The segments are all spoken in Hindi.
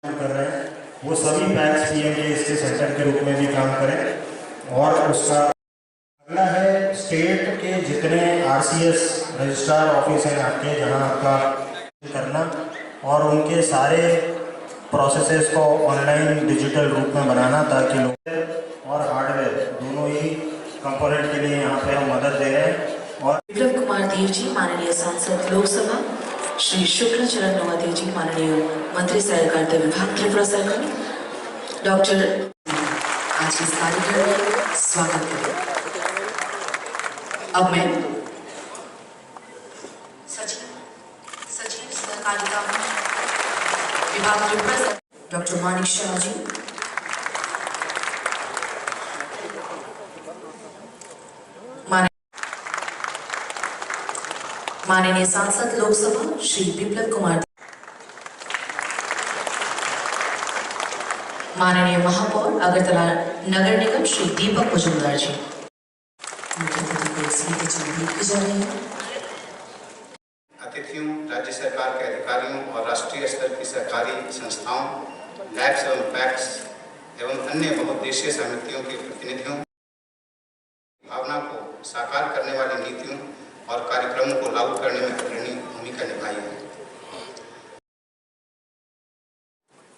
कर रहे हैं वो सभी पैक्स पीएमजे के सेंटर के रूप में भी काम करें। और उसका अगला है स्टेट के जितने आरसीएस रजिस्ट्रार ऑफिस हैं आपके, जहां आपका करना और उनके सारे प्रोसेसेस को ऑनलाइन डिजिटल रूप में बनाना, ताकि लोग और हार्डवेयर दोनों ही कंपोनेंट के लिए यहाँ पे हम मदद दे रहे हैं। और विप्लव कुमार देव जी माननीय सांसद लोकसभा, श्री शुक्ल चरण नवादेव जी माननीय मंत्री सहकारिता विभाग त्रिपुरा सरकार, डॉक्टर आज इस कार्यक्रम में स्वागत करें। अब मैं सचिव सहकारिता विभाग त्रिपुरा डॉक्टर मानिक शाह जी, माननीय सांसद लोकसभा श्री विप्लव कुमार, माननीय महापौर अगरतला नगर निगम श्री दीपक मुजुमदार जी, अतिथियों, राज्य सरकार के अधिकारियों और राष्ट्रीय स्तर की सरकारी संस्थाओं, लैब्स एवं पैक्स एवं अन्य बहुउद्देशीय समितियों के प्रतिनिधियों, भावना को साकार करने वाली नीतियों और कार्यक्रमों को लागू करने में अग्रणी भूमिका निभाई है।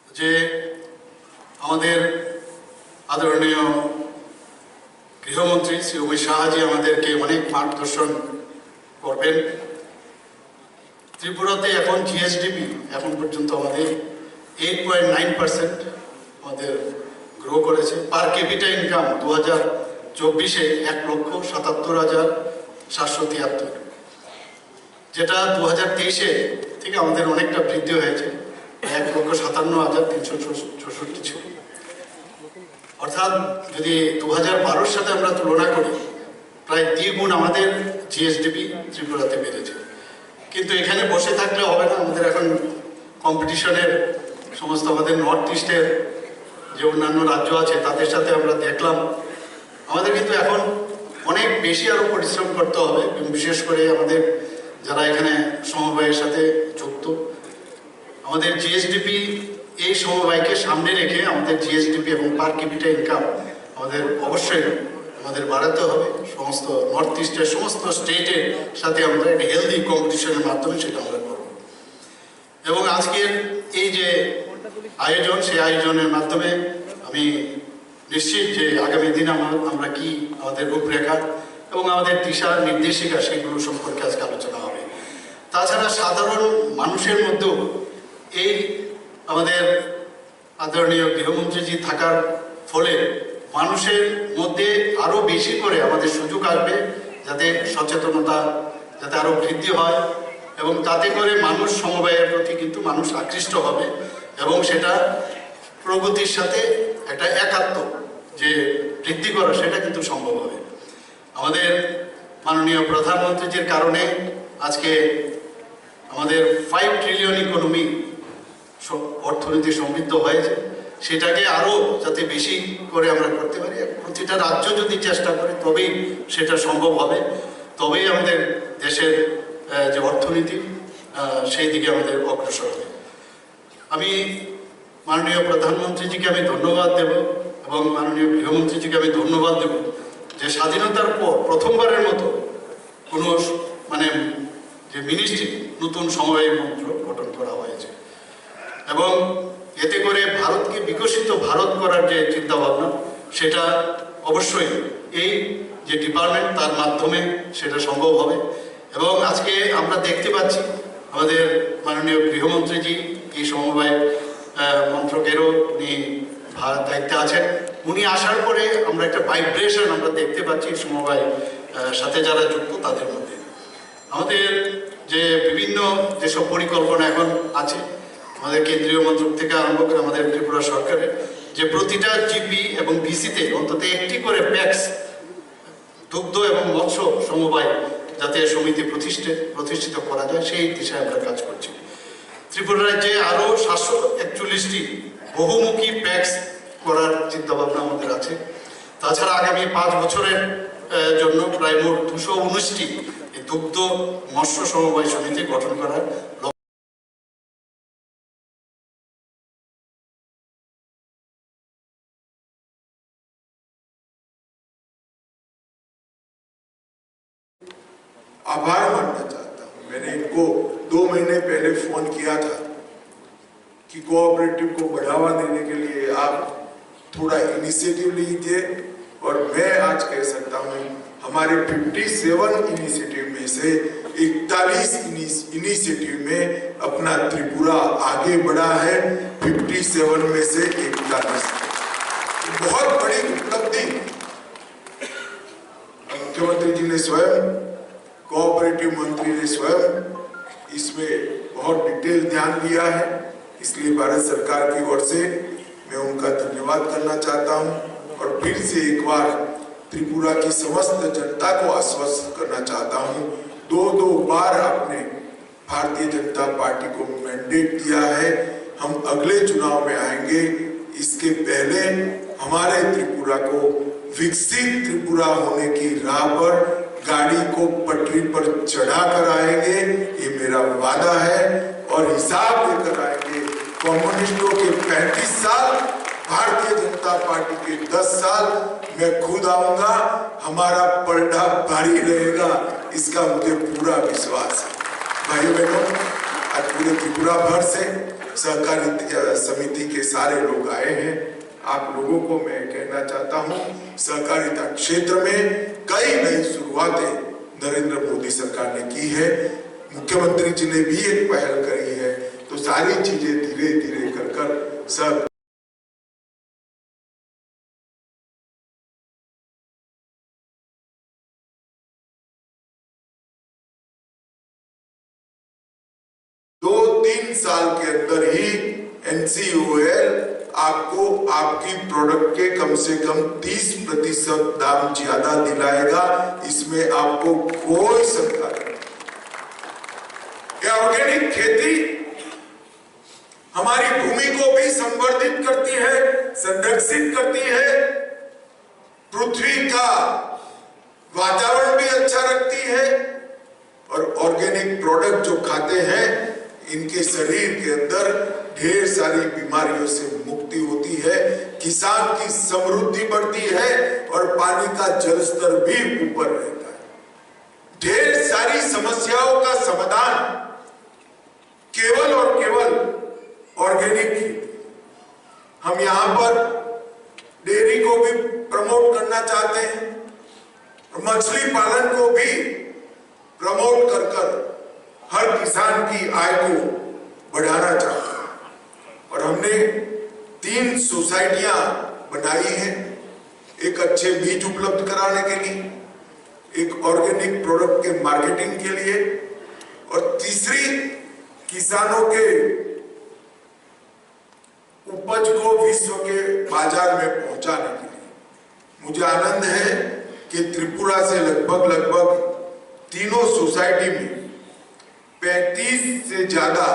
যে আমাদের আদরণীয় গৃহমন্ত্রী শ্রী অমিত শাহজি আমাদেরকে অনেক মার্গদর্শন করবেন। ত্রিপুরাতে এখন জিএসডিপি এখন পর্যন্ত আমাদের 8.9% আমাদের গ্রো করেছে। পার ক্যাপিটা ইনকাম 2024-এ 1,77,773, যেটা 2023-এ থেকে আমাদের অনেকটা বৃদ্ধি হয়েছে, 1,57,366 ছিল। অর্থাৎ যদি 2012-এর সাথে আমরা তুলনা করি, প্রায় দ্বিগুণ আমাদের জিএসডিপি ত্রিপুরাতে বেড়েছে। কিন্তু এখানে বসে থাকলে হবে না, আমাদের এখন কম্পিটিশনের সমস্ত আমাদের নর্থ ইস্টের যে অন্যান্য রাজ্য আছে তাদের সাথে আমরা দেখলাম, আমাদের কিন্তু এখন অনেক বেশি আরও পরিশ্রম করতে হবে। বিশেষ করে আমাদের যারা এখানে সমবায়ের সাথে যুক্ত, আমাদের জিএসডিপি এই সমবায়কে সামনে রেখে আমাদের জিএসডিপি এবং পার ক্যাপিটা ইনকাম আমাদের অবশ্যই আমাদের বাড়াতে হবে। সমস্ত নর্থ ইস্টের সমস্ত স্টেটের সাথে আমরা একটা হেলদি কম্পিটিশনের মাধ্যমে সেটা আমরা করব। এবং আজকের এই যে আয়োজন, সেই আয়োজনের মাধ্যমে আমি নিশ্চিত যে আগামী দিন আমরা কি আমাদের রূপরেখা এবং আমাদের দিশা নির্দেশিকা সেগুলো সম্পর্কে আজকে আলোচনা হবে। তাছাড়া সাধারণ মানুষের মধ্যেও এই আমাদের আদরণীয় গৃহমন্ত্রীজি থাকার ফলে মানুষের মধ্যে আরও বেশি করে আমাদের সুযোগ আসবে, যাতে সচেতনতা যাতে আরও বৃদ্ধি হয় এবং তাতে করে মানুষ সমবায়ের প্রতি কিন্তু মানুষ আকৃষ্ট হবে এবং সেটা প্রগতির সাথে একটা একাত্ম যে বৃদ্ধি করা সেটা কিন্তু সম্ভব হবে। আমাদের মাননীয় প্রধানমন্ত্রীজির কারণে আজকে আমাদের 5 ট্রিলিয়ন ইকোনমি অর্থনীতি সমৃদ্ধ হয়েছে, সেটাকে আরও যাতে বেশি করে আমরা করতে পারি। প্রতিটা রাজ্য যদি চেষ্টা করে তবেই সেটা সম্ভব হবে, তবেই আমাদের দেশের যে অর্থনীতি সেই দিকে আমাদের অগ্রসর হবে। আমি মাননীয় প্রধানমন্ত্রীজিকে আমি ধন্যবাদ দেব এবং মাননীয় গৃহমন্ত্রীজিকে আমি ধন্যবাদ দেব যে স্বাধীনতার পর প্রথমবারের মতো কোনো যে মিনিস্ট্রি নতুন সমবায় মন্ত্রক গঠন করা হয়েছে এবং এতে করে ভারতকে বিকশিত ভারত করার যে চিন্তাভাবনা সেটা অবশ্যই এই যে ডিপার্টমেন্ট তার মাধ্যমে সেটা সম্ভব হবে। এবং আজকে আমরা দেখতে পাচ্ছি আমাদের মাননীয় গৃহমন্ত্রীজি এই সমবায় মন্ত্রকেরও উনি দায়িত্বে আছেন। উনি আসার পরে আমরা একটা ভাইব্রেশন আমরা দেখতে পাচ্ছি সমবায় সাথে যারা যুক্ত তাদের মধ্যে। আমাদের যে বিভিন্ন যেসব পরিকল্পনা এখন আছে আমাদের কেন্দ্রীয় মন্ত্রক থেকে আরম্ভ করে আমাদের ত্রিপুরা সরকারের, যে প্রতিটা জিপি এবং ভিসিতে অন্তত একটি করে প্যাক্স দুগ্ধ এবং মৎস্য সমবায় যাতে সমিতি প্রতিষ্ঠিত করা যায় সেই দিশায় আমরা কাজ করছি। ত্রিপুরা রাজ্যে আরও 741টি বহুমুখী প্যাক্স করার চিন্তাভাবনা আমাদের আছে। তাছাড়া আগামী 5 বছরের জন্য প্রায় মোট 219টি দুগ্ধ মৎস্য সমবায় সমিতি গঠন করার आभार मानना चाहता हूँ। मैंने इनको 2 महीने पहले फोन किया था कि कोऑपरेटिव को बढ़ावा देने के लिए आप थोड़ा इनिशिएटिव लीजिए, और मैं आज कह सकता हूँ हमारे 57 इनिशिएटिव में से 41 इनिशिएटिव में अपना त्रिपुरा आगे बढ़ा है। 57 में से 41 बहुत बड़ी उपलब्धि। मुख्यमंत्री जी ने स्वयं, कोऑपरेटिव मंत्री ने स्वयं इसमें बहुत डिटेल ध्यान दिया है, इसलिए भारत सरकार की ओर से मैं उनका धन्यवाद करना चाहता हूं। और फिर से एक बार त्रिपुरा की समस्त जनता को आश्वस्त करना चाहता हूं, 2 बार आपने भारतीय जनता पार्टी को मैंडेट दिया है, हम अगले चुनाव में आएंगे। इसके पहले हमारे त्रिपुरा को विकसित त्रिपुरा होने की राह पर गाड़ी को पटरी पर चढ़ा कर आएंगे, ये मेरा वादा है। और हिसाब लेकर आएंगे। कम्युनिस्टों के 35 साल, भारतीय जनता पार्टी के 10 साल, मैं खुद आऊंगा, हमारा पलड़ा भारी रहेगा, इसका मुझे पूरा विश्वास है। भाइयों बहनों, आज पूरे त्रिपुरा भर से सहकारी समिति के सारे लोग आए हैं। आप लोगों को मैं कहना चाहता हूं, सहकारिता क्षेत्र में कई नई शुरुआतें नरेंद्र मोदी सरकार ने की है, मुख्यमंत्री जी ने भी एक पहल करी है, तो सारी चीजें धीरे धीरे कर सब साल के अंदर ही NCOL आपको आपकी प्रोडक्ट के कम से कम 30% दाम ज्यादा दिलाएगा, इसमें आपको कोई शंका नहीं। ऑर्गेनिक खेती हमारी भूमि को भी संवर्धित करती है, संरक्षित करती है, पृथ्वी का वातावरण भी अच्छा रखती है, और ऑर्गेनिक प्रोडक्ट जो खाते हैं इनके शरीर के अंदर ढेर सारी बीमारियों से मुक्ति होती है, किसान की समृद्धि बढ़ती है, और पानी का जल स्तर भी ऊपर रहता है। ढेर सारी समस्याओं का समाधान केवल और केवल ऑर्गेनिक खेती। हम यहाँ पर डेयरी को भी प्रमोट करना चाहते हैं, मछली पालन को भी प्रमोट कर हर किसान की आय को बढ़ाना चाहते हैं। और हमने 3 सोसाइटियां बनाई हैं, एक अच्छे बीज उपलब्ध कराने के लिए, एक ऑर्गेनिक प्रोडक्ट के मार्केटिंग के लिए, और तीसरी किसानों के उपज को विश्व के बाजार में पहुंचाने के लिए। मुझे आनंद है कि त्रिपुरा से लगभग तीनों सोसाइटी में 35 से ज्यादा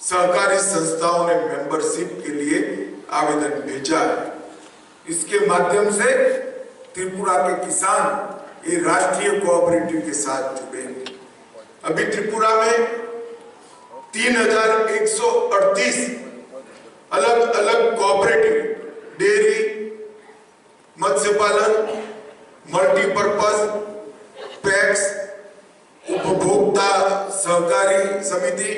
सहकारी संस्थाओं ने मेंबरशिप के लिए आवेदन भेजा है। इसके माध्यम से त्रिपुरा के किसान ये राष्ट्रीय कोऑपरेटिव के साथ जुड़ेंगे। अभी त्रिपुरा में 3138 अलग अलग कोऑपरेटिव, डेयरी, मत्स्य पालन, मल्टीपर्पज, पैक्स, उपभोक्ता सहकारी समिति,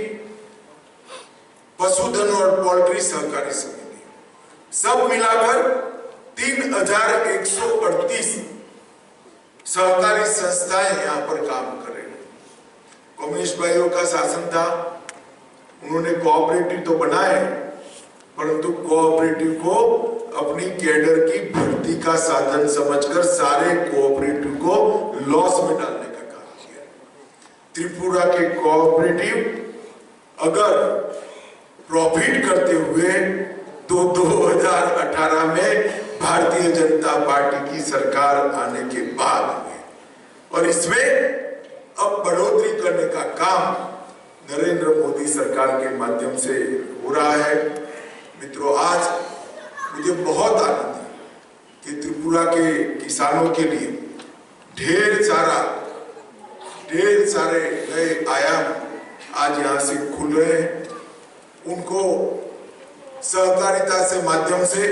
पशुधन और पोल्ट्री सहकारी समिति, सब मिलाकर 3138 सहकारी संस्थाएं यहाँ पर काम कर रही हैं। कम्युनिस्ट भाइयों का शासन था, उन्होंने कोऑपरेटिव तो बनाए, परंतु कोऑपरेटिव को अपनी कैडर की भर्ती का साधन समझकर सारे कोऑपरेटिव को लॉस में डालने का काम किया। त्रिपुरा के कोऑपरेटिव अगर प्रॉफिट करते हुए तो 2018 में भारतीय जनता पार्टी की सरकार आने के बाद हुए, और इसमें अब बढ़ोतरी करने का काम नरेंद्र मोदी सरकार के माध्यम से हो रहा है। मित्रों, आज मुझे बहुत आनंद है कि त्रिपुरा के किसानों के लिए ढेर सारे नए आयाम आज यहाँ से खुल रहे हैं। उनको सहकारिता से माध्यम से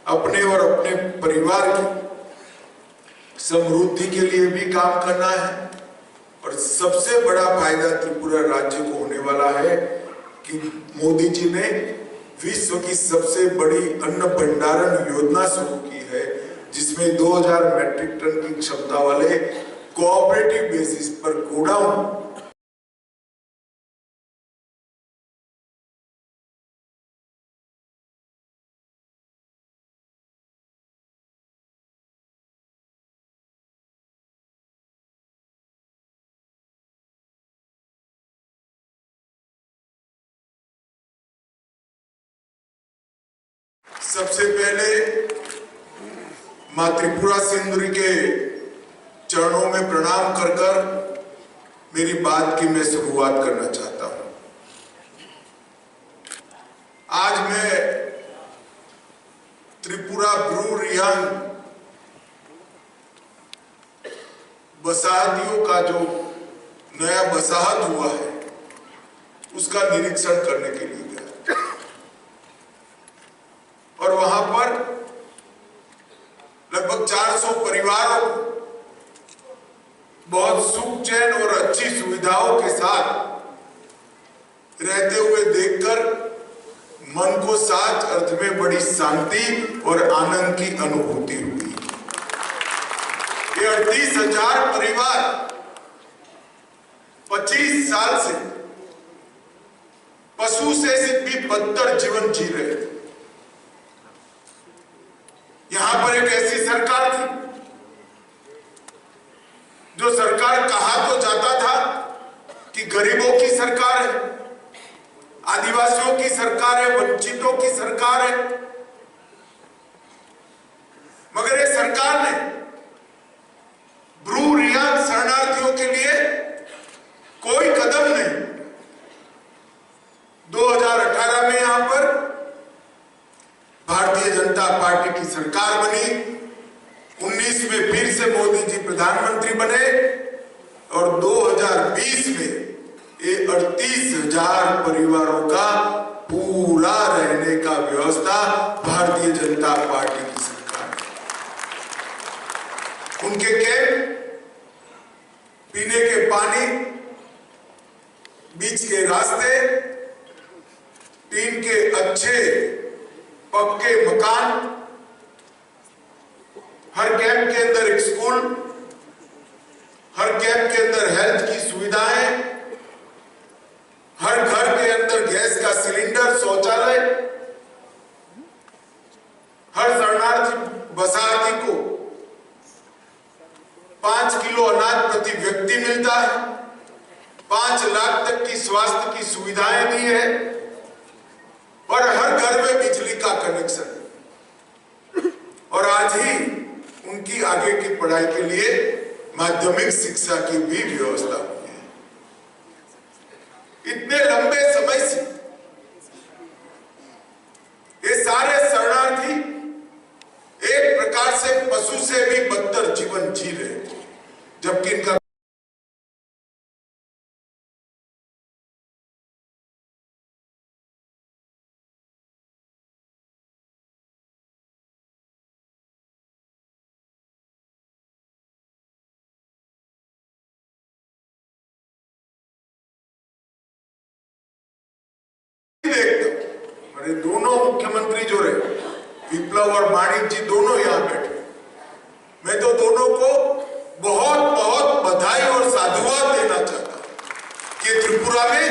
अपने और अपने परिवार की समृद्धि के लिए भी काम करना है। और सबसे बड़ा फायदा त्रिपुरा राज्य को होने वाला है कि मोदी जी ने विश्व की सबसे बड़ी अन्न भंडारण योजना शुरू की है, जिसमें 2000 मैट्रिक टन की क्षमता वाले कोऑपरेटिव बेसिस पर गोडाउन सबसे पहले मां त्रिपुरा सुंदरी के चरणों में प्रणाम कर कर मेरी बात की मैं शुरुआत करना चाहता हूं। आज मैं त्रिपुरा ब्रू रियांग बसाहतियों का जो नया बसाहत हुआ है उसका निरीक्षण करने के लिए गया और वहां पर लगभग 400 परिवारों को बहुत सुख चैन और अच्छी सुविधाओं के साथ रहते हुए देखकर मन को सच अर्थ में बड़ी शांति और आनंद की अनुभूति हुई। ये 38,000 परिवार 25 साल से पशु से भी बदतर जीवन जी रहे थे। यहां पर एक ऐसी सरकार थी जो सरकार कहा तो जाता था कि गरीबों की सरकार है, आदिवासियों की सरकार है, वंचितों की सरकार है, मगर ये सरकार ने ब्रू रियांग शरणार्थियों के लिए कोई कदम नहीं। 2018 में यहां पर भारतीय जनता पार्टी की सरकार बनी, 19 में फिर से मोदी जी प्रधानमंत्री बने और 2020 में ये 38,000 परिवारों का पूरा रहने का व्यवस्था भारतीय जनता पार्टी की सरकार ने। उनके कैंप, पीने के पानी, बीच के रास्ते, टीन के अच्छे पक्के मकान, हर कैंप के अंदर एक स्कूल, हर कैंप के अंदर हेल्थ की सुविधाएं, हर घर के अंदर गैस का सिलेंडर, शौचालय, हर शरणार्थी बसाहती को 5 किलो अनाज प्रति व्यक्ति मिलता है, 5 लाख तक की स्वास्थ्य की सुविधाएं दी है और हर घर में बिजली का कनेक्शन। और आज ही उनकी आगे की पढ़ाई के लिए माध्यमिक शिक्षा की भी व्यवस्था हुई है। इतने लंबे समय से ये सारे शरणार्थी एक प्रकार से पशु से भी बदतर जीवन जी रहे, जबकि इनका दोनों मुख्यमंत्री जो रहे, विप्लव और माणिक जी दोनों यहां बैठे, मैं तो दोनों को बहुत बहुत बधाई और साधुवाद देना चाहता हूं कि त्रिपुरा में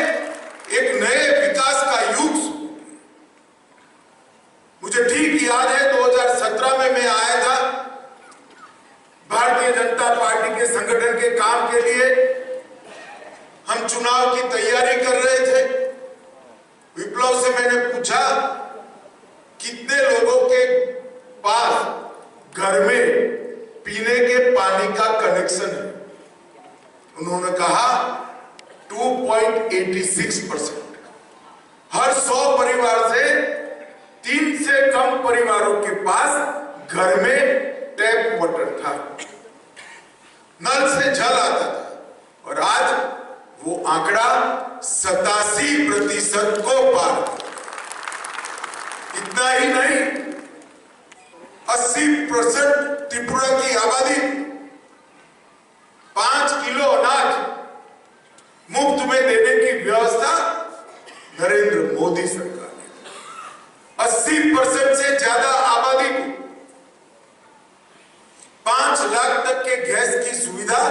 एक नए विकास का युग शुरू। मुझे ठीक याद है 2017 में मैं आया था भारतीय जनता पार्टी के संगठन के काम के लिए। हम चुनाव की तैयारी कर रहे थे। विप्लव से मैंने पूछा कितने लोगों के पास घर में पीने के पानी का कनेक्शन है। उन्होंने कहा 2.86%। हर 100 परिवार से 3 से कम परिवारों के पास घर में टैप वाटर था, नल से जल आता था और आज वो आंकड़ा 87% को पार। इतना ही नहीं, 80% त्रिपुरा की आबादी किलो अनाज मुफ्त में देने की व्यवस्था नरेंद्र मोदी सरकार ने 80% से ज्यादा आबादी को 5 लाख तक के गैस की सुविधा,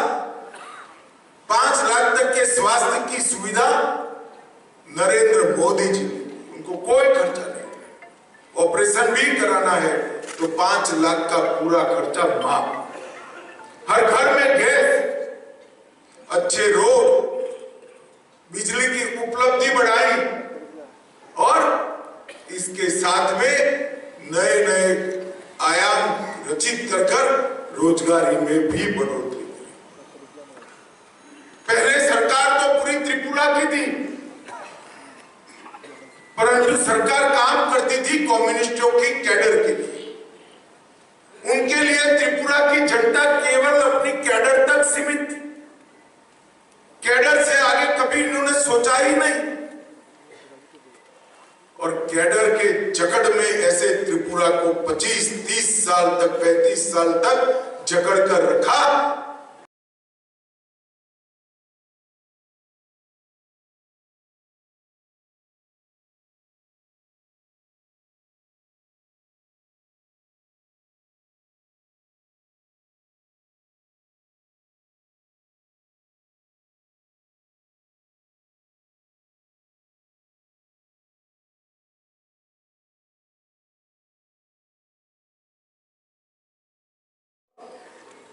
5 लाख तक के स्वास्थ्य की सुविधा नरेंद्र मोदी जी, उनको कोई खर्चा नहीं। ऑपरेशन भी कराना है तो 5 लाख का पूरा खर्चा माफ। हर घर में गैस, अच्छे रोड, बिजली की उपलब्धि बढ़ाई और इसके साथ में नए नए आयाम रचित कर रोजगारी में भी बढ़ोतरी की। पहले सरकार तो पूरी त्रिपुरा की थी, परंतु सरकार काम करती थी कम्युनिस्टों की कैडर के लिए। उनके लिए त्रिपुरा की जनता केवल अपनी कैडर तक सीमित थी, कैडर से आगे कभी इन्होंने सोचा ही नहीं। और कैडर के जकड़ में ऐसे त्रिपुरा को 25-30 साल तक, 35 साल तक जकड़ कर रखा।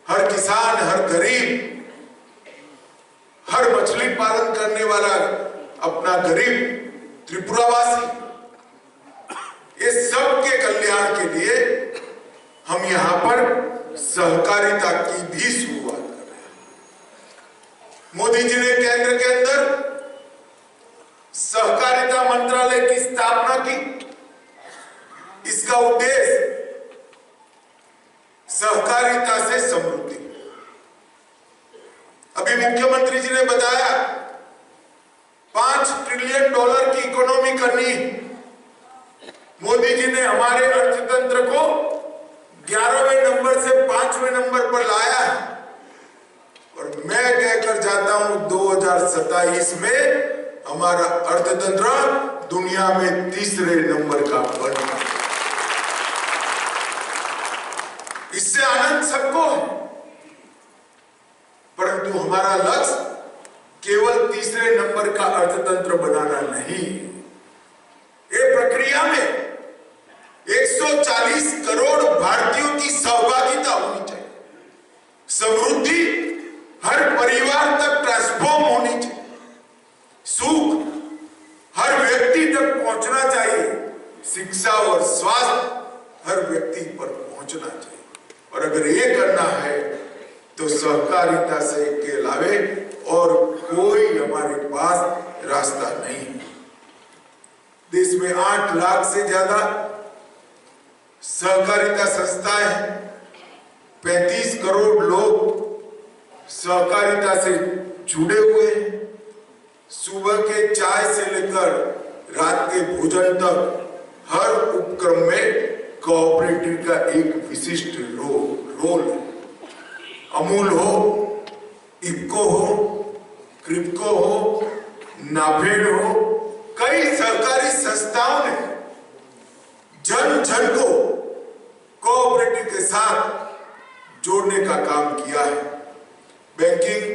हर किसान, हर गरीब, हर मछली पालन करने वाला अपना गरीब त्रिपुरावासी, ये सब के कल्याण के लिए हम यहां पर सहकारिता की भी शुरुआत कर रहे हैं। मोदी जी ने केंद्र के अंदर सहकारिता मंत्रालय की स्थापना की। इसका उद्देश्य सहकारिता से समृद्धि। अभी मुख्यमंत्री जी ने बताया 5 ट्रिलियन डॉलर की इकोनॉमी करनी। मोदी जी ने हमारे अर्थतंत्र को 11वें नंबर से 5वें नंबर पर लाया है और मैं कहकर जाता हूं 2027 में हमारा अर्थतंत्र दुनिया में 3रे नंबर का बनेगा। इससे आनंद सबको है, परंतु हमारा लक्ष्य केवल 3रे नंबर का अर्थतंत्र बनाना नहीं। ये प्रक्रिया में 140 करोड़ भारतीयों की सहभागिता होनी चाहिए। समृद्धि हर परिवार तक ट्रांसफॉर्म होनी चाहिए। सुख हर व्यक्ति तक पहुंचना चाहिए। शिक्षा और स्वास्थ्य हर व्यक्ति पर पहुंचना चाहिए। और अगर ये करना है तो सहकारिता से के अलावे और कोई हमारे पास रास्ता नहीं। देश में 8 लाख से ज्यादा सहकारिता संस्थाएं हैं। 35 करोड़ लोग सहकारिता से जुड़े हुए हैं। सुबह के चाय से लेकर रात के भोजन तक हर उपक्रम में कोऑपरेटिव का एक विशिष्ट रोल है। अमूल हो, इफको हो, क्रिप्को हो, नाफेड हो, कई सहकारी संस्थाओं ने जन जन को कोऑपरेटिव के साथ जोड़ने का काम किया है। बैंकिंग,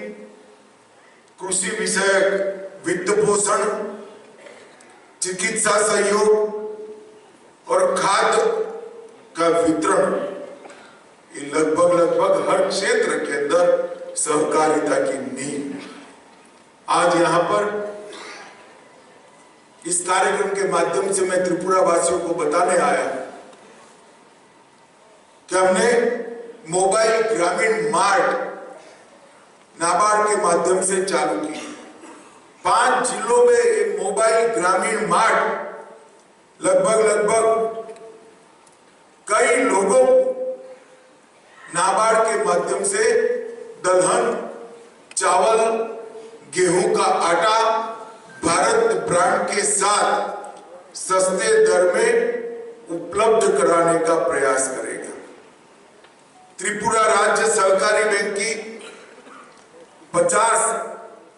कृषि विषयक वित्त पोषण, चिकित्सा सहयोग और खाद्य का वितरण, ये लगभग हर क्षेत्र के अंदर सहकारिता की नींव। आज यहां पर इस कार्यक्रम के माध्यम से मैं त्रिपुरा वासियों को बताने आया कि हमने मोबाइल ग्रामीण मार्ट नाबार्ड के माध्यम से चालू की। 5 जिलों में ये मोबाइल ग्रामीण मार्ट लगभग कई लोगों को नाबार्ड के माध्यम से दलहन, चावल, गेहूं का आटा भारत ब्रांड के साथ सस्ते दर में उपलब्ध कराने का प्रयास करेगा। त्रिपुरा राज्य सहकारी बैंक की 50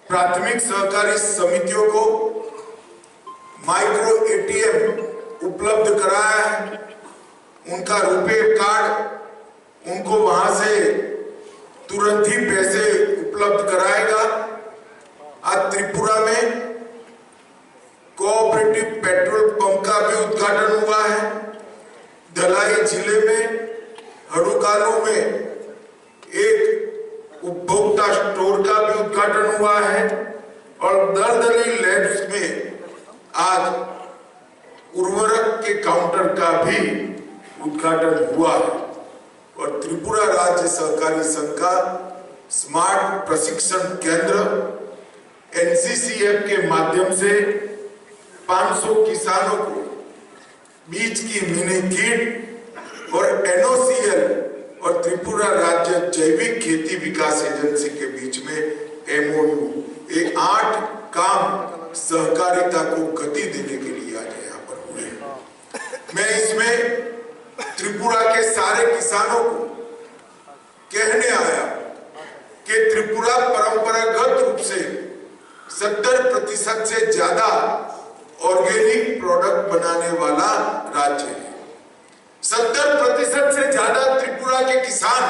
प्राथमिक सहकारी समितियों को माइक्रो एटीएम उपलब्ध कराया है। उनका रुपे कार्ड उनको वहां से तुरंत ही पैसे उपलब्ध कराएगा। आज त्रिपुरा में कोऑपरेटिव पेट्रोल पंप का भी उद्घाटन हुआ है। धलाई जिले में हड़ुकालो में एक उपभोक्ता स्टोर का भी उद्घाटन हुआ है और दलदली लैब्स में आज उर्वरक के काउंटर का भी उद्घाटन हुआ है। और त्रिपुरा राज्य सहकारी संघ का स्मार्ट प्रशिक्षण केंद्र NCCF के माध्यम से 500 किसानों को बीज की मिनी किट और NOCL और त्रिपुरा राज्य जैविक खेती विकास एजेंसी के बीच में MOU, ये 8 काम सहकारिता को गति देने के लिए आज यहाँ पर हुए। मैं इसमें त्रिपुरा के सारे किसानों को कहने आया कि त्रिपुरा परंपरागत रूप से 70% से ज्यादा ऑर्गेनिक प्रोडक्ट बनाने वाला राज्य है। 70% से ज्यादा त्रिपुरा के किसान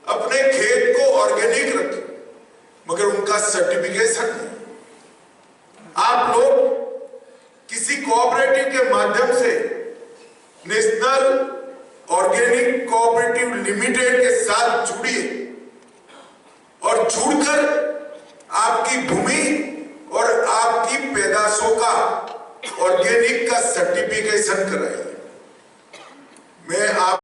अपने खेत को ऑर्गेनिक रखें, मगर उनका सर्टिफिकेशन नहीं। आप लोग किसी कोऑपरेटिव के माध्यम से नेशनल ऑर्गेनिक कोऑपरेटिव लिमिटेड के साथ जुड़िए और जुड़कर आपकी भूमि और आपकी पैदाशों का ऑर्गेनिक का सर्टिफिकेशन कराइए। मैं आप